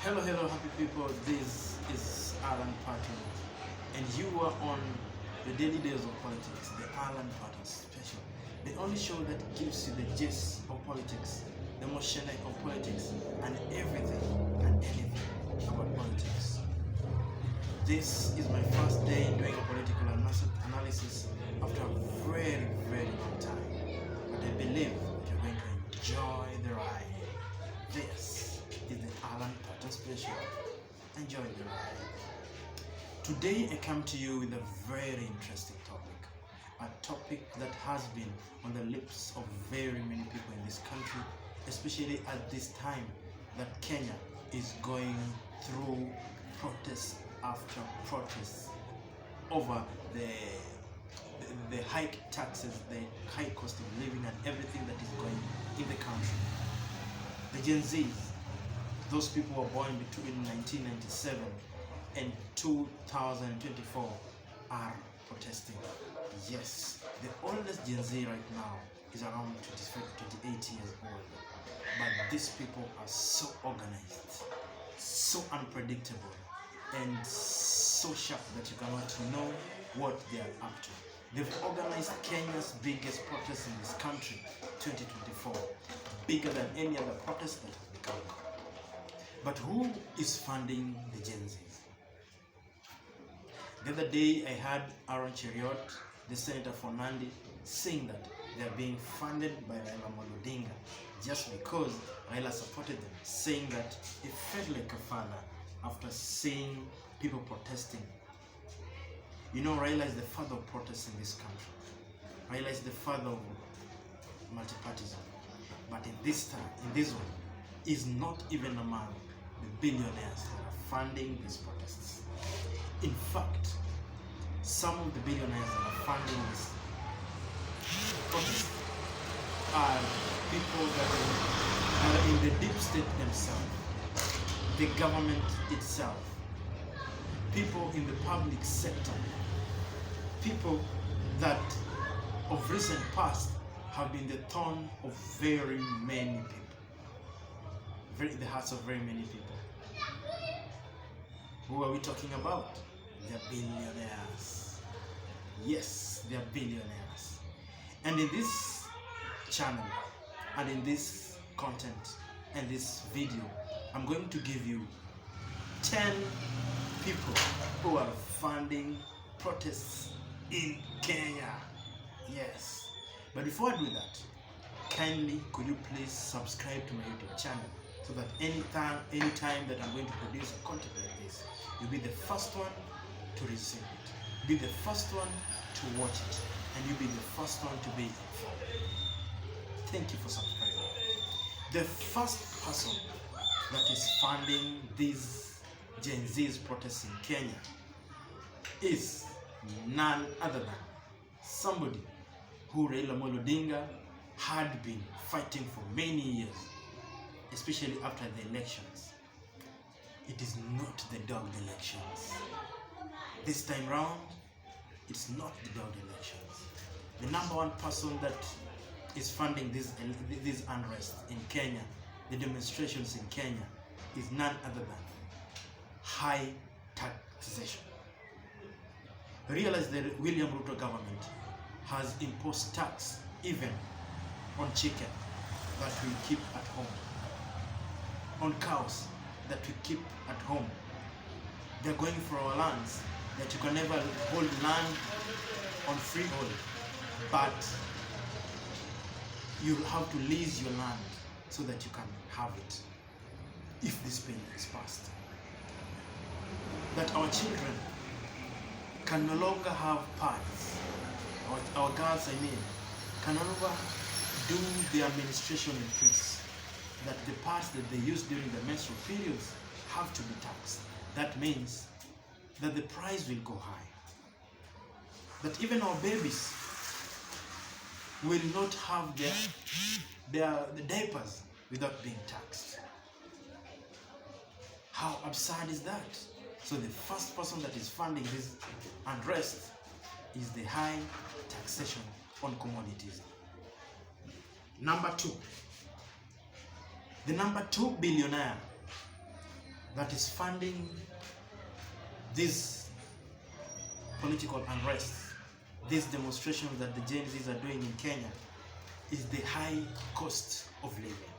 Hello, happy people. This is Alan Patton, and you are on the Daily Days of Politics, the Alan Patton Special, the only show that gives you the gist of politics, the emotion of politics, and everything and anything about politics. This is my first day doing a political analysis after a very long time, but I believe that you're going to enjoy the ride. This is the Alan Patton Special. Enjoy the ride. Today I come to you with a very interesting topic. A topic that has been on the lips of very many people in this country, especially at this time that Kenya is going through protest after protest over the high taxes, the high cost of living, and everything that is going in the country. The Gen Zs, those people who were born between 1997 and 2024, are protesting. Yes, the oldest Gen Z right now is around 28 years old. But these people are so organized, so unpredictable, and so sharp that you cannot know what they are up to. They've organized Kenya's biggest protest in this country, 2024, bigger than any other protest that has become. But who is funding the Gen Zs? The other day I heard Aaron Cheriot, the senator for Nandi, saying that they are being funded by Raila Odinga just because Raila supported them, saying that it felt like a father after seeing people protesting. You know, Raila is the father of protests in this country. Raila is the father of multipartyism. But in this one, is not even among the billionaires that are funding these protests. In fact, some of the billionaires that are funding this protest are people that are in the deep state themselves, the government itself, people in the public sector, people that of recent past have been the thorn of very many people, the hearts of very many people. Who are we talking about? They're billionaires. Yes, they're billionaires. And in this channel, and in this content, and this video, I'm going to give you 10 people who are funding protests in Kenya. Yes. But before I do that, kindly could you please subscribe to my YouTube channel so that anytime that I'm going to produce a content like this, you'll be the first one to receive it, be the first one to watch it, and you'll be the first one to be informed. Thank you for subscribing. The first person that is funding these Gen Z's protests in Kenya is none other than somebody who Raila Odinga had been fighting for many years, especially after the elections. It is not the dogged elections. This time round, it's not the dogged elections. The number one person that is funding this unrest in Kenya, the demonstrations in Kenya, is none other than high taxation. Realize that William Ruto government has imposed tax even on chicken that we keep at home, on cows that we keep at home. They're going for our lands, that you can never hold land on freehold, but you have to lease your land so that you can have it if this bill is passed. That our children can no longer have pads. Our girls, can no longer do their menstruation in peace. That the parts that they use during the menstrual periods have to be taxed. That means that the price will go high. That even our babies will not have the diapers without being taxed. How absurd is that? So the first person that is funding this unrest is the high taxation on commodities. Number two, the number two billionaire that is funding these political unrests, these demonstrations that the Gen Zs are doing in Kenya, is the high cost of living.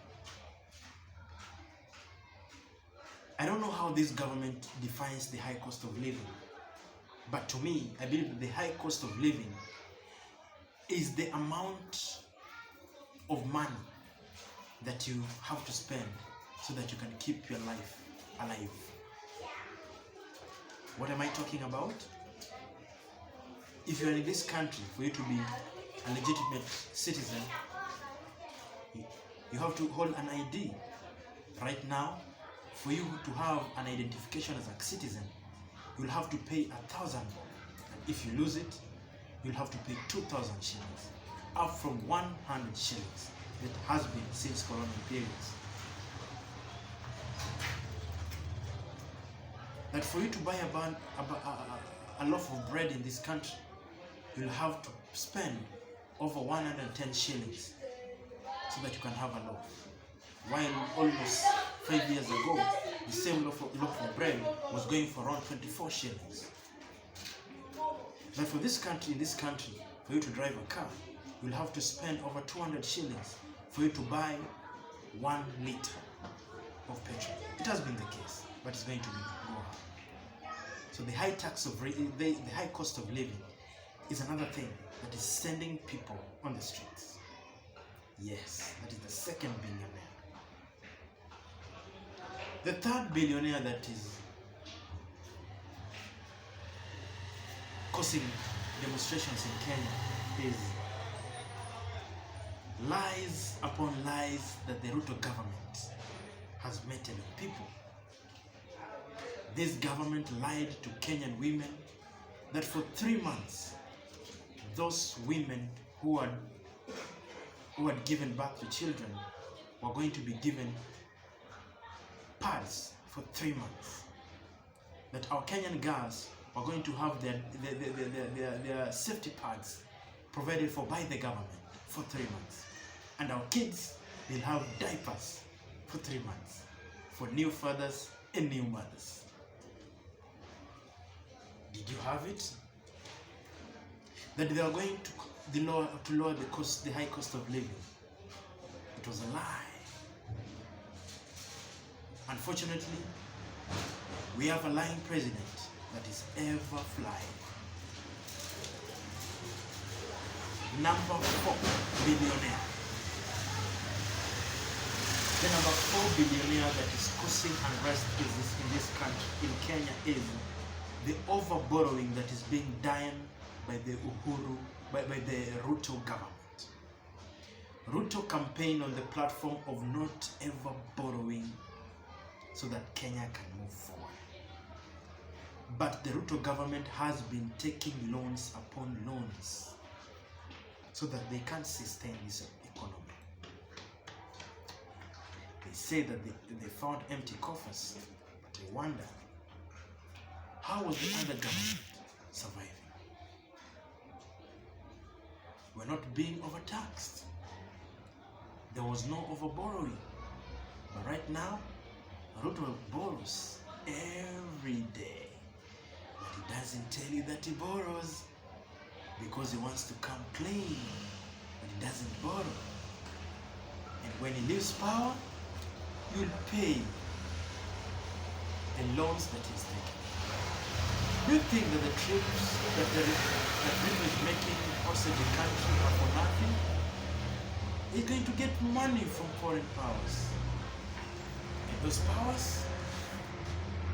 I don't know how this government defines the high cost of living, but to me, I believe that the high cost of living is the amount of money that you have to spend so that you can keep your life alive. What am I talking about? If you are in this country, for you to be a legitimate citizen, you have to hold an ID. Right now, for you to have an identification as a citizen, you'll have to pay 1,000. And if you lose it, you'll have to pay 2,000 shillings, up from 100 shillings that has been since colonial periods. That for you to buy a loaf of bread in this country, you'll have to spend over 110 shillings so that you can have a loaf. While almost 5 years ago, the same loaf of bread was going for around 24 shillings. But for this country, in this country, for you to drive a car, you'll have to spend over 200 shillings for you to buy 1 liter of petrol. It has been the case, but it's going to be more. So the high high cost of living is another thing that is sending people on the streets. Yes, that is the second billionaire. The third billionaire that is causing demonstrations in Kenya is lies upon lies that the Ruto government has meted on people. This government lied to Kenyan women that for 3 months, those women who had given birth to children were going to be given pads for 3 months. That our Kenyan girls are going to have their safety pads provided for by the government for 3 months. And our kids will have diapers for 3 months for new fathers and new mothers. Did you have it? That they are going to lower the high cost of living. It was a lie. Unfortunately, we have a lying president that is ever flying. Number 4 billionaire. The number 4 billionaire that is causing unrest in this country, in Kenya, is the over-borrowing that is being done by the Ruto government. Ruto campaigned on the platform of not ever borrowing so that Kenya can move forward. But the Ruto government has been taking loans upon loans so that they can't sustain this economy. They say that they found empty coffers, but I wonder, how was the other government surviving? We're not being overtaxed. There was no overborrowing. But right now, Ruto borrows every day. But he doesn't tell you that he borrows because he wants to come clean. But he doesn't borrow. And when he leaves power, you'll pay the loans that he's taking. Do you think that the trips that Ruto is making outside the country are for nothing? He's going to get money from foreign powers. And those powers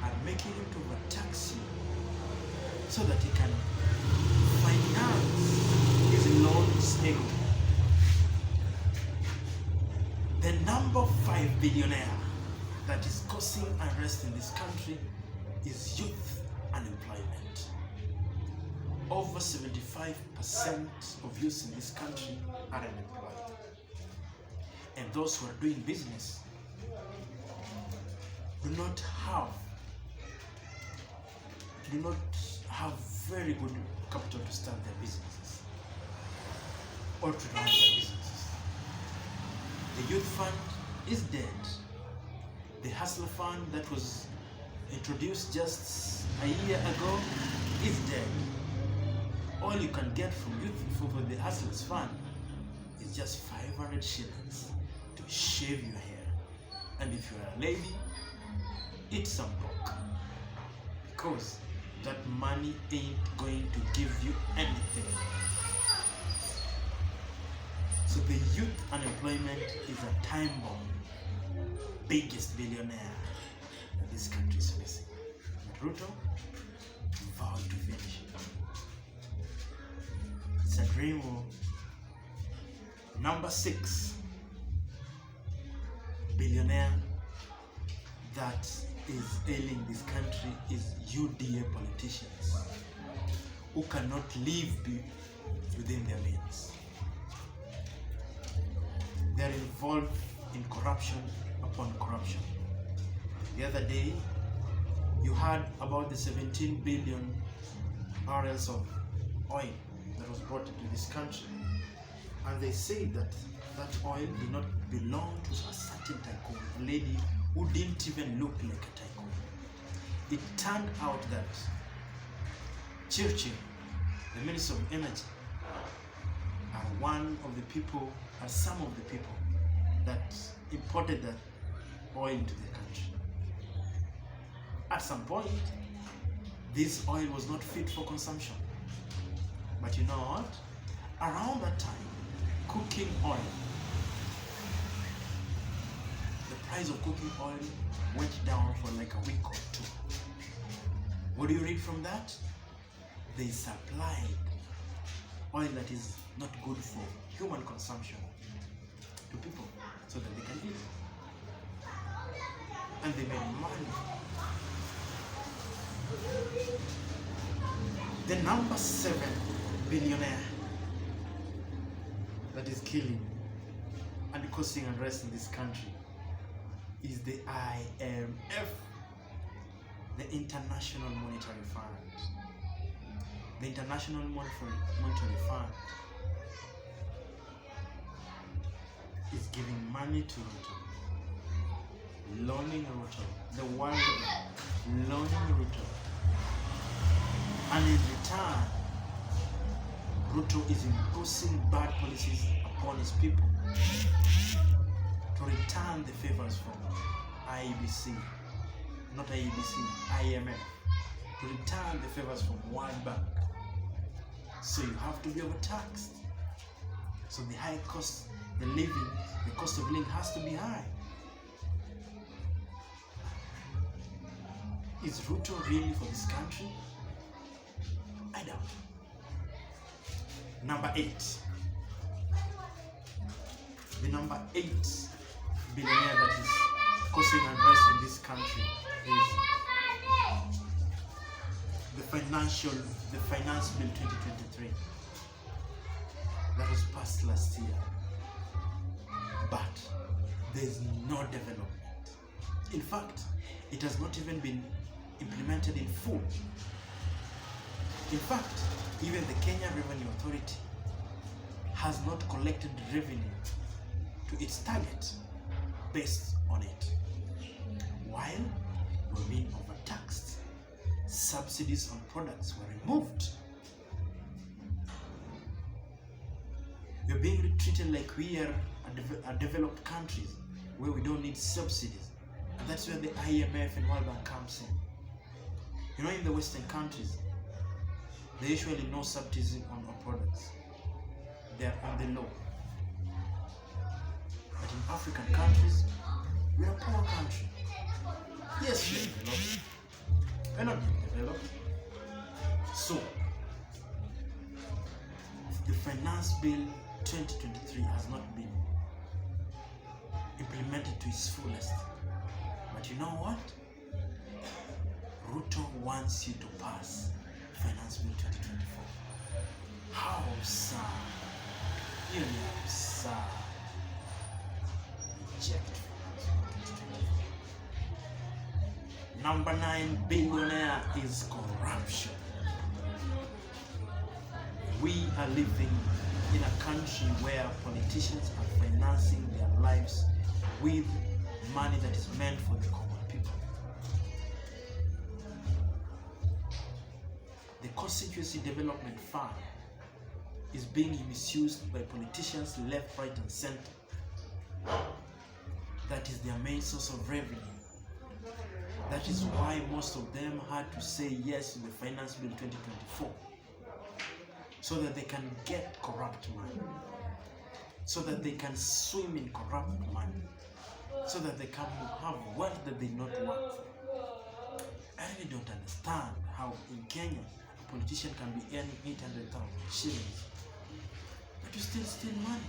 are making him to overtax you so that he can finance his loans anyway. The number 5 billionaire that is causing unrest in this country is youth unemployment. Over 75% of youths in this country are unemployed. And those who are doing business do not have very good capital to start their businesses or to run their businesses. The youth fund is dead. The hustler fund that was introduced just a year ago, is dead. All you can get from youth for the Hustlers Fund is just 500 shillings to shave your hair. And if you are a lady, eat some pork. Because that money ain't going to give you anything. So the youth unemployment is a time bomb. Biggest billionaire that this country is facing. But Ruto vowed to finish it. It's a dream. Number 6 billionaire that is ailing this country is UDA politicians who cannot live within their means. They are involved in corruption upon corruption. The other day, you heard about the 17 billion barrels of oil that was brought into this country. And they say that that oil did not belong to a certain tycoon, a lady who didn't even look like a tycoon. It turned out that Churchill, the Minister of Energy, are some of the people that imported that oil into the country. At some point, this oil was not fit for consumption. But you know what? Around that time, cooking oil, the price of cooking oil went down for like a week or two. What do you read from that? They supplied oil that is not good for human consumption to people so that they can live. And they made money. The number 7 billionaire that is killing and causing unrest in this country is the IMF, the International Monetary Fund. The International Monetary Fund is giving money to Ruto, loaning Ruto, the world loaning Ruto, and in return, Ruto is imposing bad policies upon his people to return the favors from IBC, not IBC, IMF, to return the favors from World Bank. So you have to be overtaxed. So the high cost, the cost of living has to be high. Is Ruto really for this country? I doubt. Number 8. The number 8 billionaire that is causing unrest in this country is the finance bill 2023 that was passed last year. But there is no development. In fact, it has not even been implemented in full. In fact, even the Kenya Revenue Authority has not collected revenue to its target based on it. While we're being overtaxed, subsidies on products were removed. We're being treated like we are a developed countries where we don't need subsidies. And that's where the IMF and World Bank comes in. You know, in the Western countries, there usually no subsidies on products. They are on the law. But in African countries, we are a poor country. Yes, we are developed. We're not developed. So, the finance bill 2023 has not been implemented to its fullest. But you know what? Ruto wants you to pass Finance Bill 2024. How sad. Really sad. Reject Finance Bill 2024. Number 9 billionaire is corruption. We are living in a country where politicians are financing their lives with money that is meant for the common people. constituency development fund is being misused by politicians left, right, and center. That is their main source of revenue. That is why most of them had to say yes to the Finance Bill 2024, so that they can get corrupt money, so that they can swim in corrupt money, so that they can have wealth that they not work for. I really don't understand how in Kenya a politician can be earning 800,000 shillings, but you still steal money.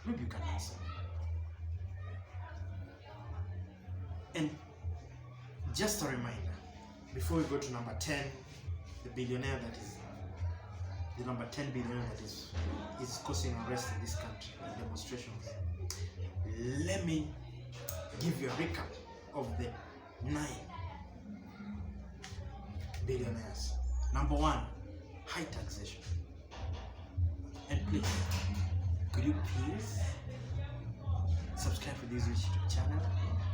Maybe you can answer. And just a reminder, before we go to number 10, the billionaire that is the number 10 billionaire that is causing unrest in this country, demonstrations. Let me give you a recap of the 9 billionaires. Number 1, high taxation. And please, could you please subscribe to this YouTube channel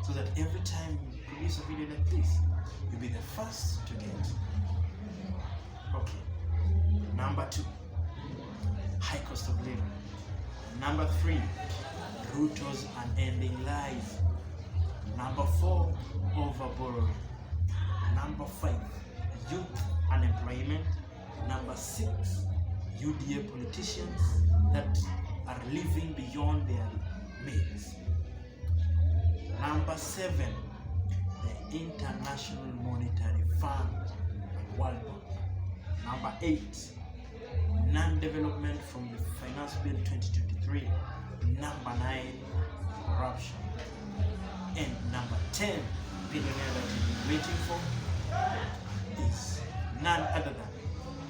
so that every time we produce a video like this, you'll be the first to get. Okay. Number 2, high cost of living. Number 3, Ruto's unending lies. Number 4, overborrowing. Number 5, youth unemployment. Number 6, UDA politicians that are living beyond their means. Number 7, the International Monetary Fund and World Bank. Number 8, non-development from the Finance Bill 2023. Number 9, corruption. And number 10, billionaire that you've been waiting for is none other than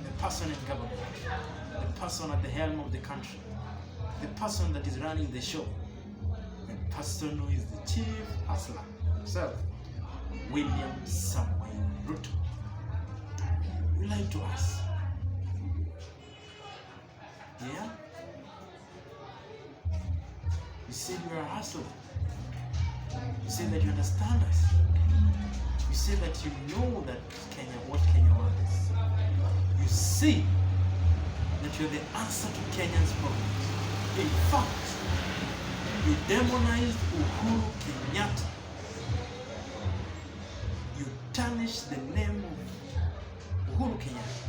the person in government, the person at the helm of the country, the person that is running the show, the person who is the chief hustler himself, William Samuel Ruto. You lied to us. Yeah? You said you are a hustler. You say that you understand us. You say that you know that what Kenya wants. You say that you're the answer to Kenya's problems. In fact, you demonized Uhuru Kenyatta. You tarnished the name of Uhuru Kenyatta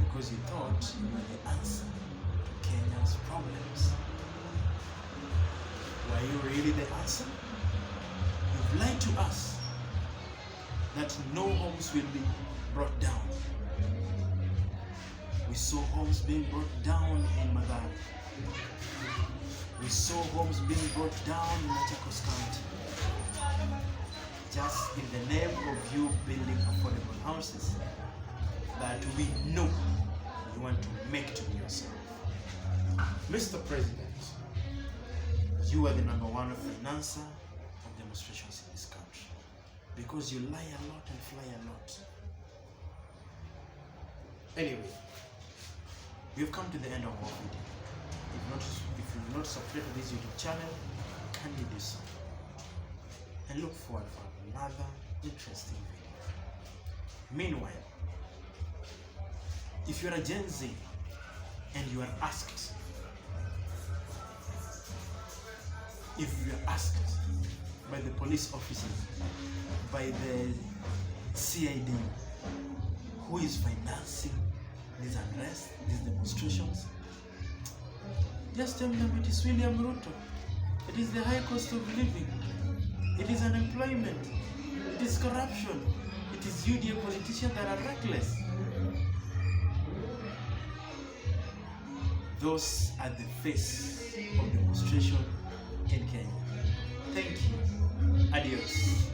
because you thought you were the answer to Kenya's problems. Were you really the answer? You've lied to us that no homes will be brought down. We saw homes being brought down in Madari. We saw homes being brought down in Machakos County. Just in the name of you building affordable houses that we know you want to make to yourself. Mr. President, you are the number 1 financer of demonstrations in this country because you lie a lot and fly a lot. Anyway, we've come to the end of our video. If you've not subscribed to this YouTube channel, kindly do so. And look forward for another interesting video. Meanwhile, if you're a Gen Z and you are asked, by the police officers, by the CID, who is financing these unrest, these demonstrations, just tell them it is William Ruto. It is the high cost of living. It is unemployment. It is corruption. It is UDA politicians that are reckless. Those are the face of demonstration in Kenya. Thank you. Adios.